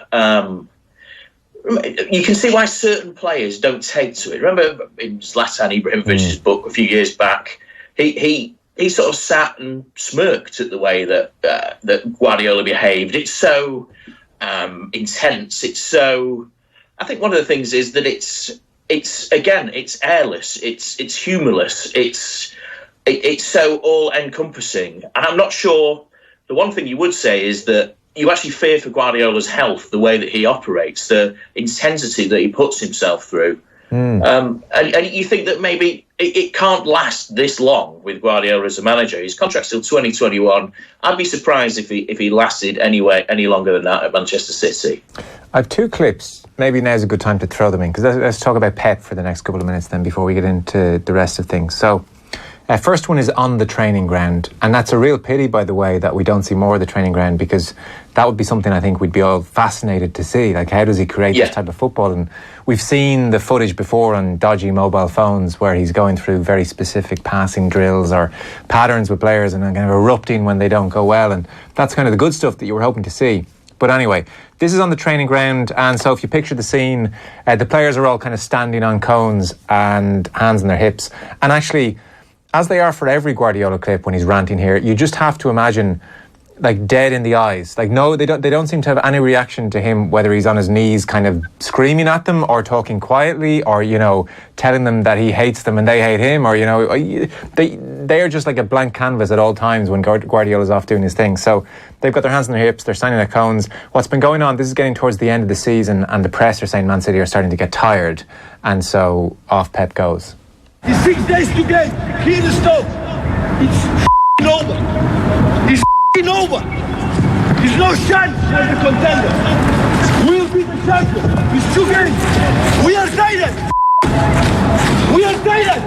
[SPEAKER 13] certain players don't take to it. Remember in Zlatan Ibrahimovic's book a few years back, he sort of sat and smirked at the way that Guardiola behaved. It's so intense. It's so. I think one of the things is that it's airless. It's humorless. It's so all-encompassing. And I'm not sure. The one thing you would say is that you actually fear for Guardiola's health, the way that he operates, the intensity that he puts himself through. And you think that maybe it can't last this long with Guardiola as a manager. His contract's till 2021. I'd be surprised if he lasted any longer than that at Manchester City.
[SPEAKER 2] I have two clips. Maybe now's a good time to throw them in, because let's talk about Pep for the next couple of minutes then before we get into the rest of things. So, first one is on the training ground, and that's a real pity, by the way, that we don't see more of the training ground, because that would be something I think we'd be all fascinated to see. Like, how does he create this type of football? And we've seen the footage before on dodgy mobile phones where he's going through very specific passing drills or patterns with players and kind of erupting when they don't go well, and that's kind of the good stuff that you were hoping to see. But anyway, this is on the training ground, and so if you picture the scene, the players are all kind of standing on cones and hands on their hips. And actually, as they are for every Guardiola clip when he's ranting here, you just have to imagine, like, dead in the eyes. Like, no, they don't seem to have any reaction to him, whether he's on his knees kind of screaming at them or talking quietly or, you know, telling them that he hates them and they hate him, or, you know, they are just like a blank canvas at all times when Guardiola's off doing his thing. So they've got their hands on their hips, they're standing at cones. What's been going on, this is getting towards the end of the season, and the press are saying Man City are starting to get tired, and so off Pep goes.
[SPEAKER 14] It's 6 days to game. Here to stop. It's over. It's over. There's no chance as the contender. We'll be the champion. It's 2 games. We are tired. We are tired.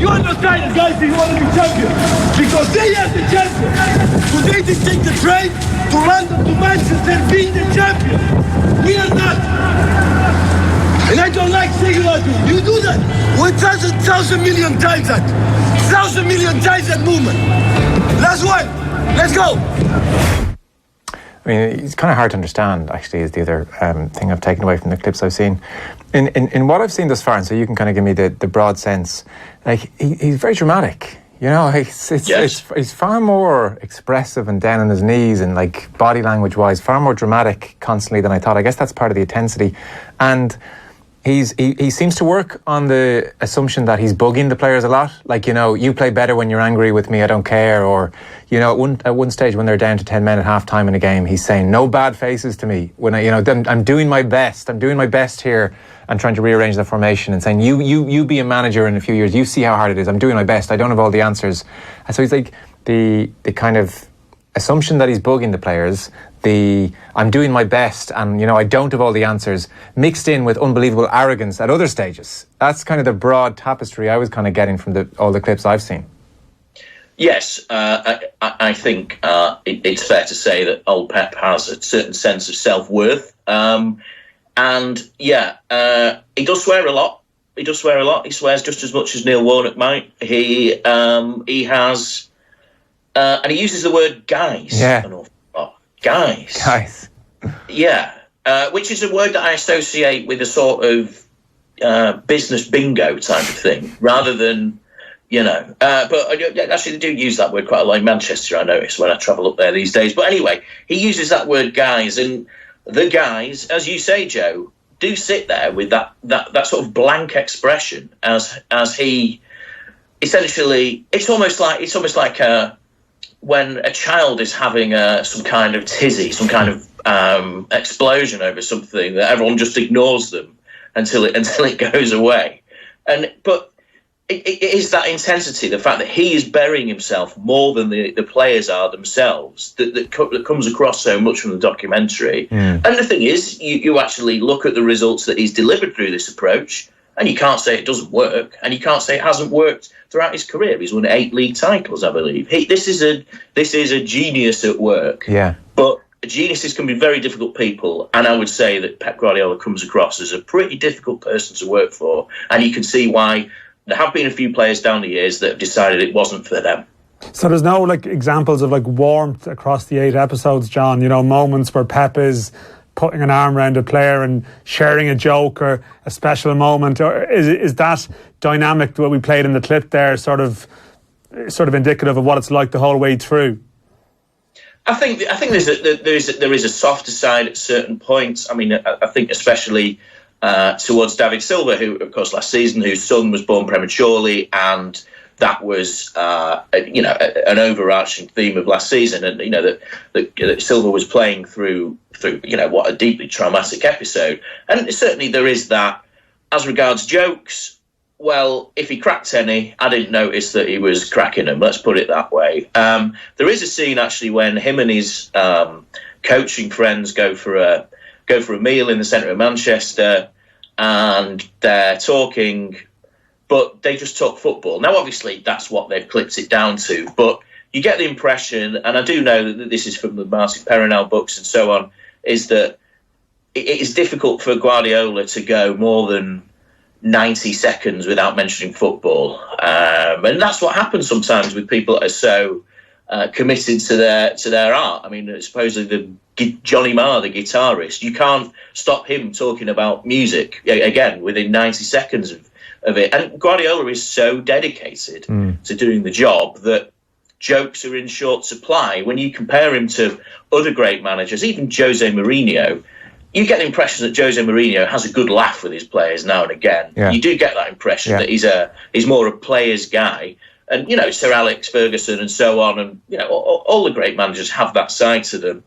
[SPEAKER 14] You are not tired, guys, if you want to be champion. Because they are the champion. Today they take the train to London, to Manchester, being the champion. We are not. And I don't like saying that. You do that 1,000 million times that. 1,000 million times that movement. Last one. Let's go.
[SPEAKER 2] I mean, it's kind of hard to understand, actually, is the other thing I've taken away from the clips I've seen. In what I've seen thus far, and so you can kind of give me the broad sense, like, he's very dramatic. You know, he's far more expressive and down on his knees and, like, body language-wise, far more dramatic constantly than I thought. I guess that's part of the intensity. And He seems to work on the assumption that he's bugging the players a lot. Like, you play better when you're angry with me, I don't care. Or, at one stage when they're down to 10 men at half time in a game, he's saying, no bad faces to me. When I'm doing my best. I'm doing my best here and trying to rearrange the formation and saying, you be a manager in a few years. You see how hard it is. I'm doing my best. I don't have all the answers. And so he's like the kind of assumption that he's bugging the players, I'm doing my best and, I don't have all the answers, mixed in with unbelievable arrogance at other stages. That's kind of the broad tapestry I was kind of getting from all the clips I've seen.
[SPEAKER 13] Yes, I think it's fair to say that old Pep has a certain sense of self-worth. He does swear a lot. He swears just as much as Neil Warnock might. He has... and he uses the word guys.
[SPEAKER 2] Yeah.
[SPEAKER 13] Guys. Yeah. Which is a word that I associate with a sort of business bingo type of thing, rather than, but actually they do use that word quite a lot in Manchester, I notice, when I travel up there these days. But anyway, he uses that word guys, and the guys, as you say, Joe, do sit there with that sort of blank expression as he essentially, it's almost like when a child is having some kind of tizzy, some kind of explosion over something, that everyone just ignores them until it goes away. But it is that intensity, the fact that he is burying himself more than the players are themselves, that comes across so much from the documentary. And the thing is, you actually look at the results that he's delivered through this approach, and you can't say it doesn't work, and you can't say it hasn't worked throughout his career. He's won 8 league titles, I believe. This is a genius at work.
[SPEAKER 2] Yeah.
[SPEAKER 13] But geniuses can be very difficult people, and I would say that Pep Guardiola comes across as a pretty difficult person to work for, and you can see why there have been a few players down the years that have decided it wasn't for them.
[SPEAKER 8] So there's no examples of warmth across the 8 episodes, John. Moments where Pep is putting an arm around a player and sharing a joke or a special moment, or is that dynamic that we played in the clip there sort of indicative of what it's like the whole way through?
[SPEAKER 13] I think there is a softer side at certain points. I mean, I think especially towards David Silva, who, of course, last season, whose son was born prematurely, and that was an overarching theme of last season, and that Silva was playing through what a deeply traumatic episode. And certainly there is that. As regards jokes, well, if he cracked any, I didn't notice that he was cracking them. Let's put it that way. There is a scene actually when him and his coaching friends go for a meal in the centre of Manchester, and they're talking, but they just talk football. Now, obviously, that's what they've clipped it down to, but you get the impression, and I do know that this is from the Martin Perrinel books and so on, is that it is difficult for Guardiola to go more than 90 seconds without mentioning football. And that's what happens sometimes with people that are so committed to their art. I mean, supposedly Johnny Marr, the guitarist, you can't stop him talking about music, again, within 90 seconds of it. And Guardiola is so dedicated to doing the job that jokes are in short supply. When you compare him to other great managers, even Jose Mourinho, you get the impression that Jose Mourinho has a good laugh with his players now and again. Yeah. You do get that impression that he's more a player's guy. And, Sir Alex Ferguson and so on, and, all the great managers have that side to them.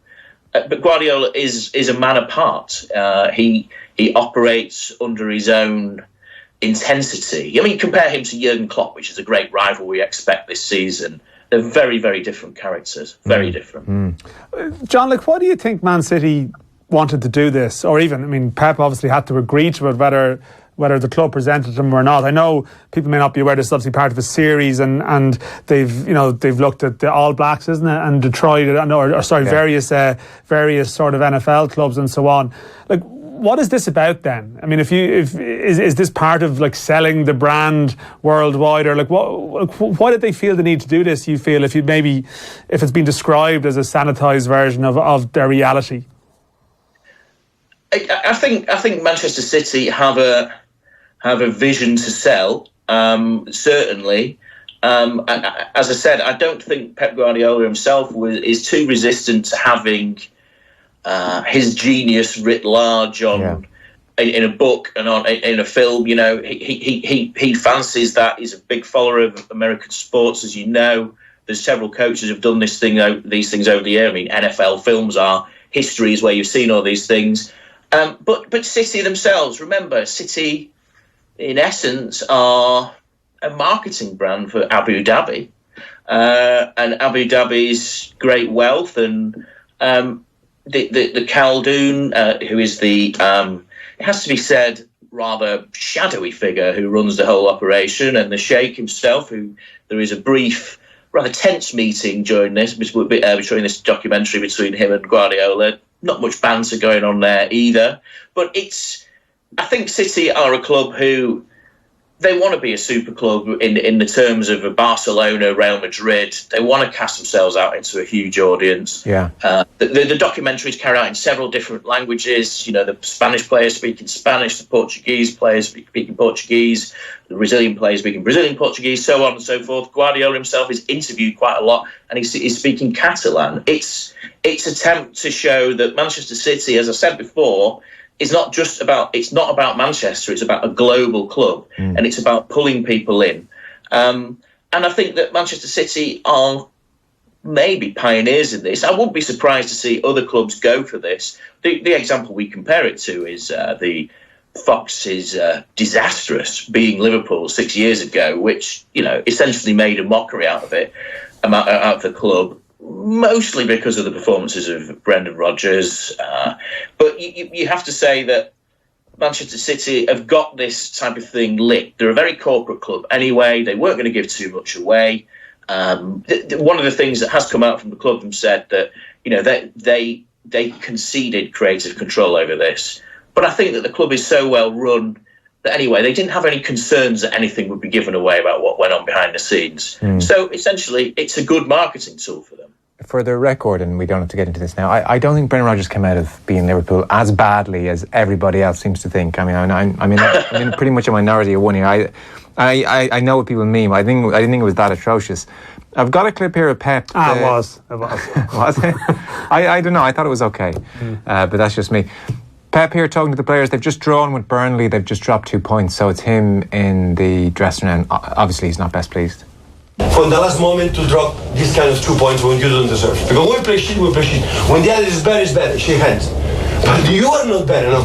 [SPEAKER 13] But Guardiola is a man apart. He operates under his own intensity. I mean, compare him to Jurgen Klopp, which is a great rival we expect this season. They're very, very different characters. Very different.
[SPEAKER 8] John, why do you think Man City wanted to do this? Or even, Pep obviously had to agree to it, whether the club presented them or not. I know people may not be aware this is obviously part of a series, and they've looked at the All Blacks, isn't it, and Detroit, various sort of NFL clubs and so on. What is this about then? I mean, is this part of selling the brand worldwide, or why did they feel the need to do this? You feel if it's been described as a sanitized version of their reality.
[SPEAKER 13] I think Manchester City have a vision to sell. Certainly, as I said, I don't think Pep Guardiola himself is too resistant to having his genius writ large on in a book and in a film. You know, he fancies that. He's a big follower of American sports, as you know. There's several coaches who've done these things over the year. I mean, NFL films are histories where you've seen all these things. But City themselves, remember, City, in essence, are a marketing brand for Abu Dhabi. And Abu Dhabi's great wealth and the Khaldoon, who is the, it has to be said, rather shadowy figure who runs the whole operation, and the Sheikh himself, who there is a brief, rather tense meeting during this documentary between him and Guardiola. Not much banter going on there either. But I think City are a club who, they want to be a super club in the terms of a Barcelona, Real Madrid. They want to cast themselves out into a huge audience.
[SPEAKER 2] Yeah.
[SPEAKER 13] The documentary is carried out in several different languages. You know, the Spanish players speaking Spanish, the Portuguese players speaking Portuguese, the Brazilian players speaking Brazilian Portuguese, so on and so forth. Guardiola himself is interviewed quite a lot, and he's speaking Catalan. It's attempt to show that Manchester City, as I said before, it's not about Manchester. It's about a global club, and it's about pulling people in. And I think that Manchester City are maybe pioneers in this. I wouldn't be surprised to see other clubs go for this. The example we compare it to is the Fox's disastrous being Liverpool 6 years ago, which, you know, essentially made a mockery out of it, out of the club. Mostly because of the performances of Brendan Rodgers. But you have to say that Manchester City have got this type of thing lit. They're a very corporate club anyway. They weren't going to give too much away. One of the things that has come out from the club and said that, you know, they conceded creative control over this. But I think that the club is so well run that anyway, they didn't have any concerns that anything would be given away about what went on behind the scenes. So essentially, it's a good marketing tool for them.
[SPEAKER 2] For the record, and we don't have to get into this now, I don't think Brendan Rodgers came out of being Liverpool as badly as everybody else seems to think. I mean, I'm in pretty much a minority of one here. I know what people mean. I didn't think it was that atrocious. I've got a clip here of Pep.
[SPEAKER 8] It was.
[SPEAKER 2] Was it? I don't know. I thought it was okay, but that's just me. Pep here talking to the players. They've just drawn with Burnley. They've just dropped 2 points. So it's him in the dressing room. Obviously, he's not best pleased.
[SPEAKER 15] From the last moment to drop this kind of 2 points when you don't deserve. Because when we play shit, we play shit. When the other is bad, shake hands. But you are not better, no.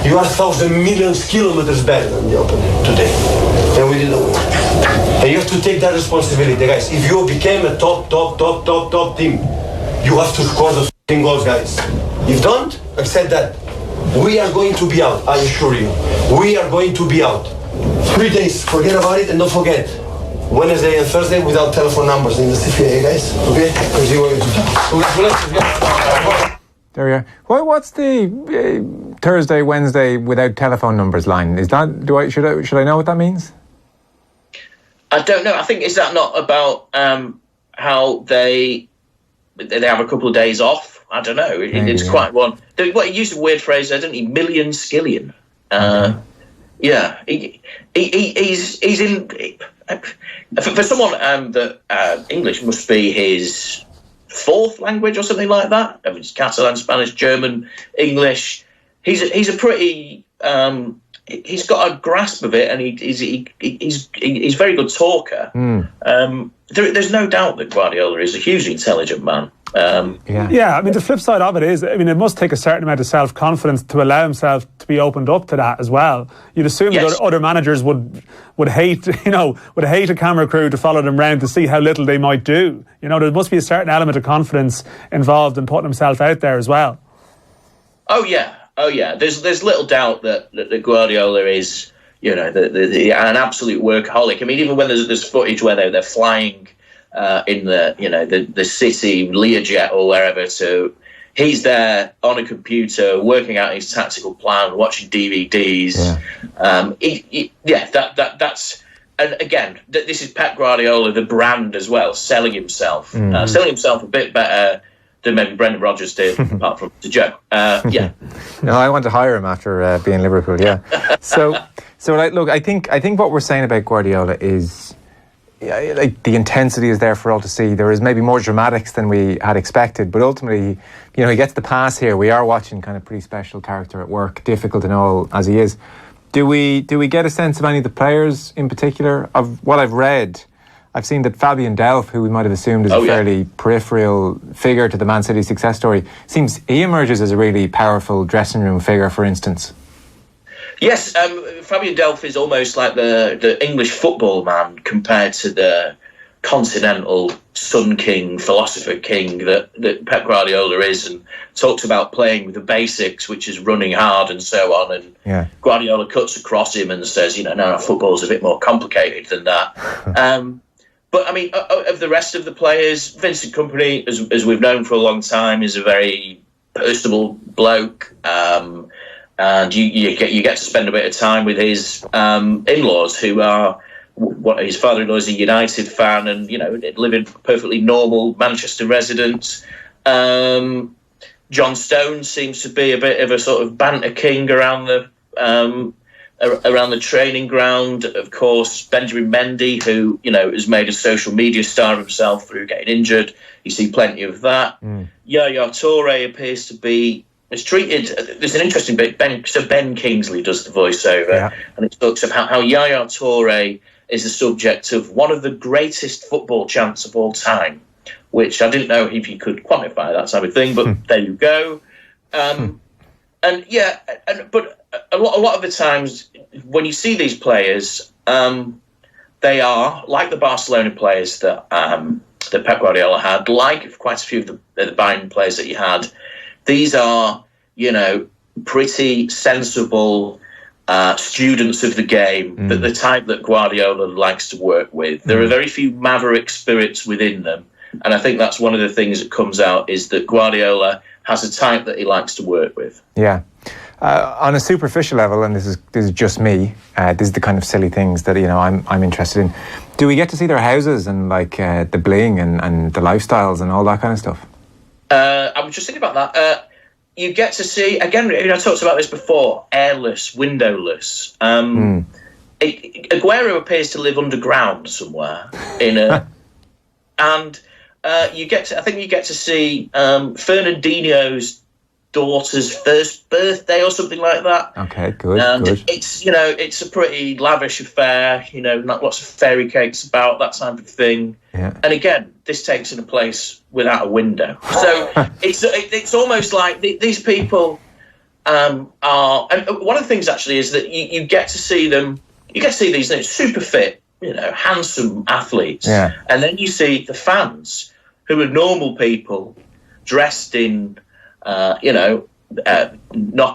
[SPEAKER 15] You are 1,000 million kilometers better than the opponent today. And we didn't win. And you have to take that responsibility, guys. If you became a top team, you have to score the goals, guys. If don't, accept that. We are going to be out, I assure you. We are going to be out. 3 days, forget about it, and don't forget. Wednesday and Thursday without telephone numbers in the CFA, guys. Okay?
[SPEAKER 2] There we are. What's the Thursday, Wednesday without telephone numbers line? Is that should I know what that means?
[SPEAKER 13] I don't know. I think is that not about how they have a couple of days off? I don't know. It's quite one. What he used a weird phrase, don't he? Million skillion. Yeah, he's in. For someone that English must be his fourth language or something like that. I mean, it's Catalan, Spanish, German, English. He's a pretty. He's got a grasp of it, and he's a very good talker. There's no doubt that Guardiola is a hugely intelligent man.
[SPEAKER 8] Yeah, I mean, the flip side of it is, I mean, it must take a certain amount of self-confidence to allow himself to be opened up to that as well. You'd assume that other managers would hate, would hate a camera crew to follow them around to see how little they might do. You know, there must be a certain element of confidence involved in putting himself out there as well.
[SPEAKER 13] Oh yeah. There's little doubt that Guardiola is, an absolute workaholic. I mean, even when there's footage where they're flying in the city Learjet or wherever, he's there on a computer working out his tactical plan, watching DVDs. That's, and again, this is Pep Guardiola, the brand as well, selling himself a bit better than maybe Brendan Rodgers did, apart from the joke.
[SPEAKER 2] No, I want to hire him after being Liverpool. Yeah. So look, I think what we're saying about Guardiola is like the intensity is there for all to see. There is maybe more dramatics than we had expected, but ultimately, he gets the pass here. We are watching kind of pretty special character at work, difficult and all as he is. Do we get a sense of any of the players in particular? Of what I've read, I've seen that Fabian Delph, who we might have assumed is a fairly peripheral figure to the Man City success story, seems he emerges as a really powerful dressing room figure, for instance.
[SPEAKER 13] Yes, Fabian Delph is almost like the English football man compared to the continental Sun King, philosopher king that Pep Guardiola is, and talks about playing with the basics, which is running hard and so on. And Guardiola cuts across him and says, no, football's a bit more complicated than that. But I mean, of the rest of the players, Vincent Kompany, as we've known for a long time, is a very personable bloke. And you get to spend a bit of time with his in-laws, who are his father-in-law is a United fan, and living perfectly normal Manchester residents. John Stones seems to be a bit of a sort of banter king around the training ground. Of course, Benjamin Mendy, who has made a social media star of himself through getting injured. You see plenty of that. Yaya Toure appears to be. It's treated. There's an interesting bit. Ben Kingsley does the voiceover, and it talks about how Yaya Toure is the subject of one of the greatest football chants of all time, which I didn't know if you could quantify that type of thing, but there you go. But a lot of the times when you see these players, they are like the Barcelona players that Pep Guardiola had, like quite a few of the Bayern players that he had. These are, pretty sensible students of the game, but the type that Guardiola likes to work with. There are very few maverick spirits within them, and I think that's one of the things that comes out, is that Guardiola has a type that he likes to work with. Yeah. On a superficial level, and this is just me, this is the kind of silly things that I'm interested in. Do we get to see their houses and the bling and the lifestyles and all that kind of stuff? I was just thinking about that. You get to see, again, I talked about this before, airless, windowless. Aguero appears to live underground somewhere and you get to see Fernandinho's daughter's first birthday or something like that.
[SPEAKER 2] Okay, good.
[SPEAKER 13] And
[SPEAKER 2] good.
[SPEAKER 13] it's a pretty lavish affair. Not lots of fairy cakes about, that type of thing. Yeah. And again, this takes in a place without a window. So it's almost like these people are. And one of the things actually is that you get to see them. You get to see these super fit, handsome athletes, and then you see the fans who are normal people dressed in. Knock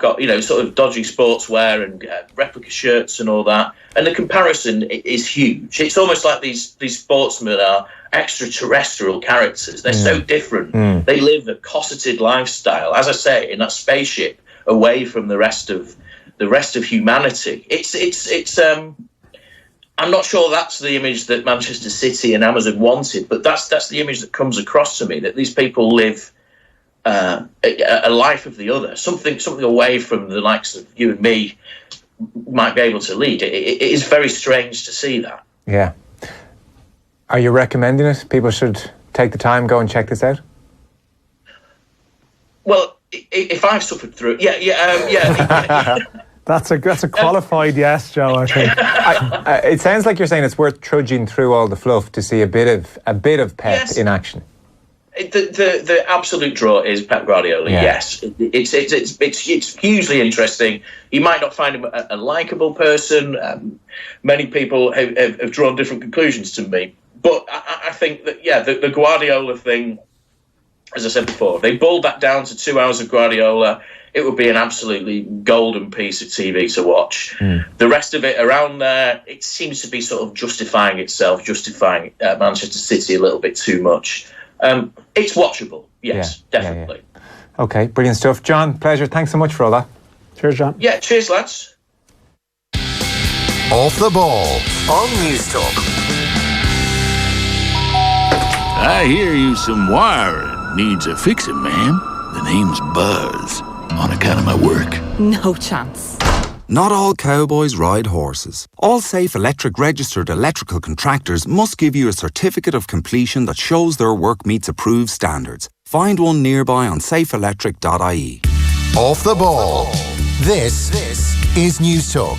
[SPEAKER 13] up, sort of dodgy sportswear and replica shirts and all that. And the comparison is huge. It's almost like these sportsmen are extraterrestrial characters. They're so different. They live a cosseted lifestyle, as I say, in that spaceship away from the rest of humanity. It's I'm not sure that's the image that Manchester City and Amazon wanted, but that's the image that comes across to me, that these people live a life of the other, something away from the likes of you and me might be able to lead. It is very strange to see that.
[SPEAKER 2] Yeah. Are you recommending it? People should take the time, go and check this out?
[SPEAKER 13] Well, if I've suffered through it, yeah.
[SPEAKER 8] That's a qualified yes, Joe, I think.
[SPEAKER 2] It sounds like you're saying it's worth trudging through all the fluff to see a bit of Pep in action.
[SPEAKER 13] The absolute draw is Pep Guardiola. Yeah. Yes, it's hugely interesting. You might not find him a likeable person. Many people have drawn different conclusions to me, but I think that the Guardiola thing, as I said before, if they boiled that down to 2 hours of Guardiola, it would be an absolutely golden piece of TV to watch. The rest of it around there, it seems to be sort of justifying Manchester City a little bit too much. It's watchable, yes, definitely.
[SPEAKER 2] Yeah. Okay, brilliant stuff. John, pleasure. Thanks so much for all that.
[SPEAKER 8] Cheers, John.
[SPEAKER 13] Yeah, cheers, lads.
[SPEAKER 3] Off the ball on News Talk.
[SPEAKER 16] I hear you some wiring needs a fixing, ma'am. The name's Buzz, on account of my work.
[SPEAKER 17] No chance. Not all cowboys ride horses. All Safe Electric registered electrical contractors must give you a certificate of completion that shows their work meets approved standards. Find one nearby on safeelectric.ie.
[SPEAKER 3] Off the ball. This is News Talk.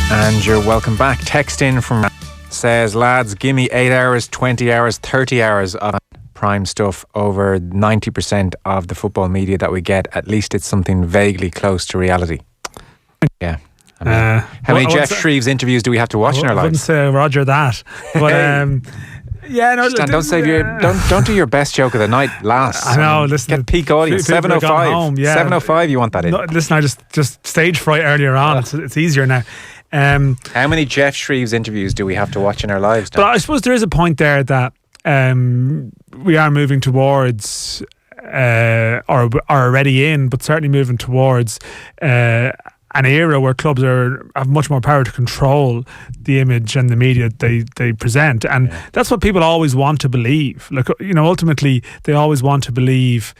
[SPEAKER 2] And you're welcome back. Text in from says, lads, give me 8 hours, 20 hours, 30 hours of prime stuff over 90% of the football media that we get. At least it's something vaguely close to reality. Yeah. I mean, how many Jeff Shreve's interviews do we have to watch in our lives?
[SPEAKER 8] I wouldn't say Roger that. But yeah, no.
[SPEAKER 2] Stan, don't save don't do your best joke of the night last.
[SPEAKER 8] I know. Listen,
[SPEAKER 2] get peak audience. 7:05. 7:05. You want that in?
[SPEAKER 8] No, listen, I just stage fright earlier on. It's easier now.
[SPEAKER 2] How many Jeff Shreve's interviews do we have to watch in our lives now?
[SPEAKER 8] But I suppose there is a point there that we are moving towards, or are already in, but certainly moving towards an era where clubs have much more power to control the image and the media they present, and that's what people always want to believe. Like, ultimately they always want to believe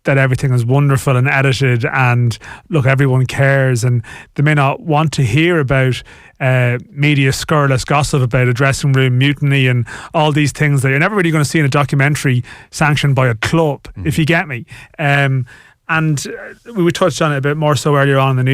[SPEAKER 8] that everything is wonderful and edited, and look, everyone cares, and they may not want to hear about media scurrilous gossip about a dressing room mutiny and all these things that you're never really going to see in a documentary sanctioned by a club, if you get me. And we touched on it a bit more so earlier on in the news.